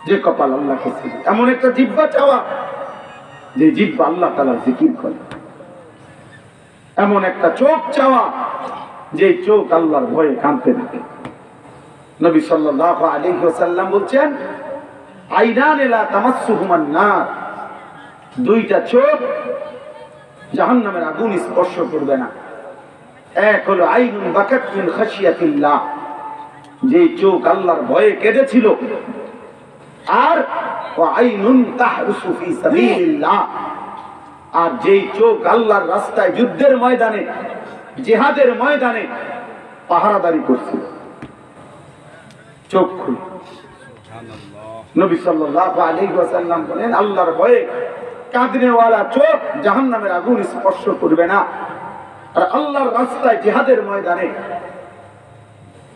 যে কপাল আল্লাহকে চিনে, এমন একটা জিহ্বা চাওয়া যে জিহ্বা আল্লাহ তাআলার জিকির করে, এমন একটা চোখ চাওয়া যে চোখ আল্লাহর ভয়ে কাঁদতে থাকে। নবী সাল্লাল্লাহু আলাইহি ওয়াসাল্লাম বলছেন, আইনান লা তামাসসুহুমান নার, দুইটা চোখ জাহান্নামের আগুন স্পর্শ করবে না। এক হলো আইনুন বাকাত মিন খাশিয়াতিল্লাহ, যে চোখ আল্লাহর ভয়ে কেঁদেছিল, আর ওয়া আইনুন তাহরুসু ফি সাবিলিল্লাহ, আর যেই চোখ আল্লাহর রাস্তায় যুদ্ধের ময়দানে জিহাদের ময়দানে পাহারাদারি করছিল। চোখ খুলে নবী সাল্লাল্লাহু আলাইহি ওয়াসাল্লাম বলেন, আল্লাহর ভয়ে কাঁদনেওয়ালা চোখ জাহান্নামের আগুন স্পর্শ করবে না, আর আল্লাহর রাস্তায় জিহাদের ময়দানে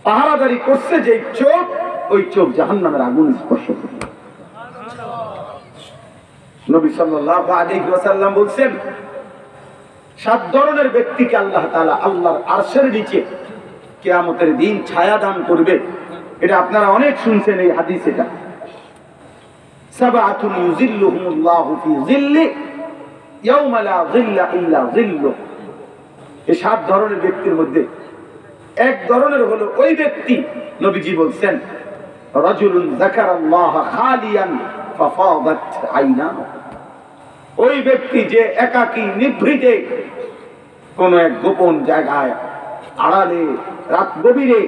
পাহারাদারি করছে যে চোখ, ওই চোখ জাহান্নামের আগুন স্পর্শ করবে। নবী সাল্লাল্লাহু আলাইহি ওয়াসাল্লাম বলছেন, 7 ধরনের ব্যক্তিকে আল্লাহ তাআলা আল্লাহর আরশের নিচে কিয়ামতের দিন ছায়া দান করবে। এটা আপনারা অনেক শুনছেন এই হাদিস। এটা সাবআতুন ইউযিল্লুহুমুল্লাহু ফি যিল্লি ইয়াওমা লা যিল্লা ইল্লা যিল্লু। এই 7 ধরনের ব্যক্তির মধ্যে এক ধরনের হলো ওই ব্যক্তি, নবীজি বলছেন, রাজুলুন যাকারাল্লাহ খালিয়ান ফাফাদাত আইনাহু। ওই ব্যক্তি যে একাকী নিভৃতে কোন এক গোপন জায়গায় আড়ালে রাত গভীরে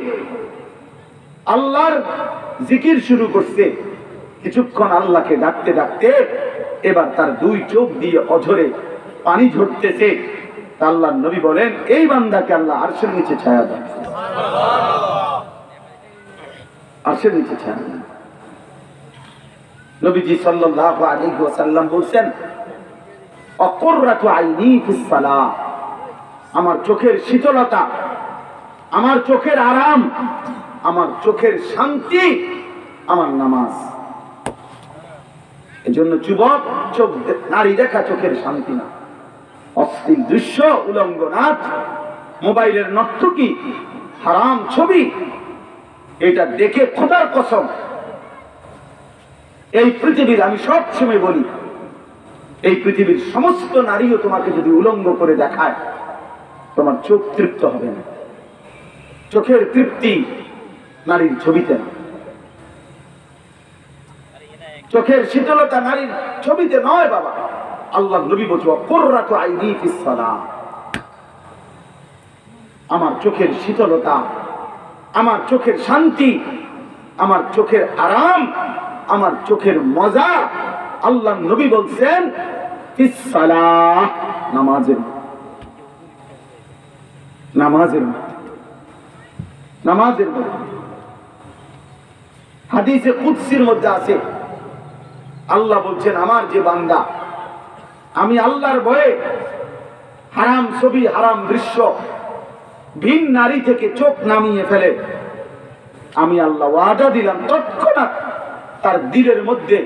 আল্লাহর জিকির শুরু করছে, কিছুক্ষণ আল্লাহকে ডাকতে ডাকতে এবার তার 2 চোখ দিয়ে অঝরে পানি ঝরতেছে। আল্লাহর নবী বলেন, এই বান্দাকে আল্লাহ আরশের নিচে ছায়া দেন, আরশের নিচে ছায়া দেন। নবীজি সাল্লাল্লাহু আলাইহি ওয়াসাল্লাম বলেন, আকুররাতু আইনি ফিস সালাহ, আমার চোখের শীতলতা, আমার চোখের আরাম, আমার চোখের শান্তি আমার নামাজ। এজন্য যুবক, চোখ নারী দেখা চোখের শান্তি না, অশ্লীল দৃশ্য, উলঙ্গ নাচ, মোবাইলের নর্তকী, হারাম ছবি, এটা দেখে খোদার কসম এই পৃথিবীর, আমি সব সময় বলি, এই পৃথিবীর সমস্ত নারীও তোমাকে যদি উলঙ্গ করে দেখায়, তোমার চোখ তৃপ্ত হবে না। চোখের তৃপ্তি নারীর ছবিতে না, চোখের শীতলতা নারীর ছবিতে নয় বাবা। আল্লাহ নবী বলছে, কুররাতু আইনি ফিস সালাহ, আমার চোখের শীতলতা, আমার চোখের শান্তি, আমার চোখের আরাম, আমার চোখের মজা, আল্লাহ নবী বলছেন ফিস সালাহ, নামাজের, নামাজের, নামাজের মধ্যে। হাদিসে কুদসির মধ্যে আছে, আল্লাহ বলছেন, আমার যে বান্দা আমি আল্লাহর ভয়ে হারাম ছবি, হারাম দৃশ্য, ভিন নারী থেকে চোখ নামিয়ে ফেলে, আমি আল্লাহ ওয়াদা দিলাম তৎক্ষণাৎ তার দিলের মধ্যে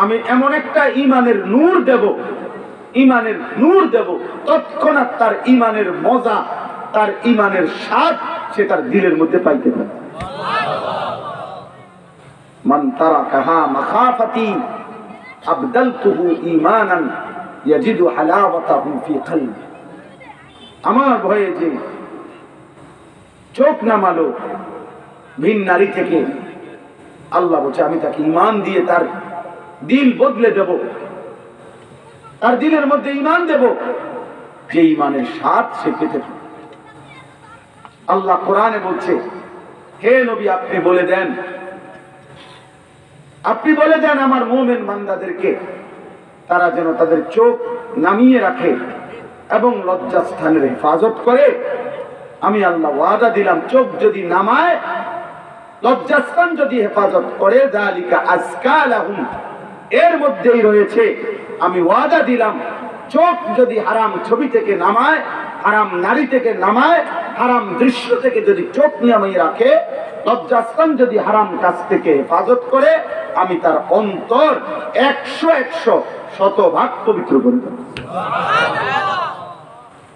আমি এমন একটা ঈমানের নূর দেব, ঈমানের নূর দেব, তৎক্ষণাৎ তার ঈমানের মজা, তার ঈমানের স্বাদ সে তার দিলের মধ্যে পাইতে পারে। মান তারাকাহা মাখাফাতি আবদালতুহু ঈমানান ইয়াজিদু হালাওয়াতাহু ফি কলবি। আমার ভয়ে যে চোখ নামালো ভিন নারী থেকে, আল্লাহ বলছে আমি তাকে ঈমান দিয়ে তার দিল বদলে দেব, তার দিলের মধ্যে ঈমান দেব, যে ঈমানের স্বাদ সে পেতে পারে। আল্লাহ কোরআনে বলছে, হে নবী আপনি বলে দেন, আপনি বলে দেন আমার মুমিন বান্দাদেরকে তারা যেন তাদের চোখ নামিয়ে রাখে এবং লজ্জাস্থানের হেফাজত করে। আমি আল্লাহ ওয়াদা দিলাম, চোখ যদি নামায়, লজ্জাস্থান যদি হেফাজত করে, যালিকা আজকা লাহুম, এর মধ্যেই রয়েছে, আমি ওয়াদা দিলাম, চোখ যদি হারাম ছবি থেকে নামায়, হারাম নারী থেকে নামায়, হারাম দৃশ্য থেকে যদি চোখ নামিয়ে রাখে, লজ্জাস্থান যদি হারাম কাজ থেকে হেফাজত করে, আমি তার অন্তর 100 শতভাগ পবিত্র করে দেব।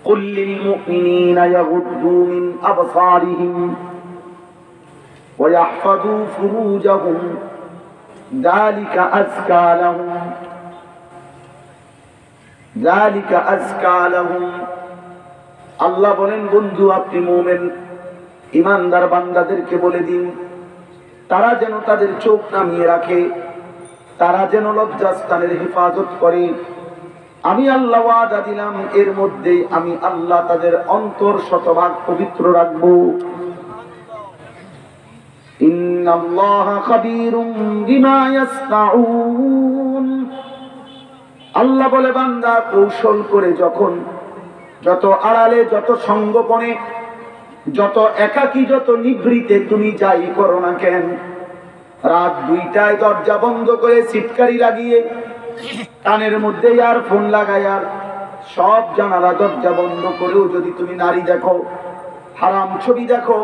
قل للمؤمنين يغضوا من أبصارهم ويحفظوا فروجهم যালিকা আযকা লাহুম, যালিকা আযকা লাহুম। আল্লাহ বলেন, বন্ধু আপনি মুমিন ইমানদার বান্দাদেরকে বলে দিন, তারা যেন তাদের চোখ নামিয়ে রাখে, তারা যেন লজ্জাস্থানের হেফাজত করে। আমি আল্লাহ ওয়াদা দিলাম, এর মধ্যে আমি আল্লাহ তাদের অন্তর শতভাগ পবিত্র রাখবো। ইন্নাল্লাহা খাবীরুম বিমা ইয়াসনাউন। আল্লাহ বলে, বান্দা কৌশল করে যখন, যত আড়ালে, যত সঙ্গোপনে, যত একাকী, যত নিভৃতে তুমি যাই করো না কেন, রাত 2টায় দরজা বন্ধ করে সিটকারি লাগিয়ে, কানের মধ্যে ইয়ারফোন লাগাইয়া, সব জানালা দরজা বন্ধ করেও যদি তুমি নারী দেখো, হারাম ছবি দেখো,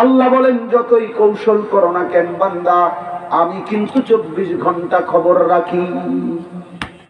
আল্লাহ বলেন যতই কৌশল করো না কেন বান্দা, আমি কিন্তু 24 ঘন্টা খবর রাখি।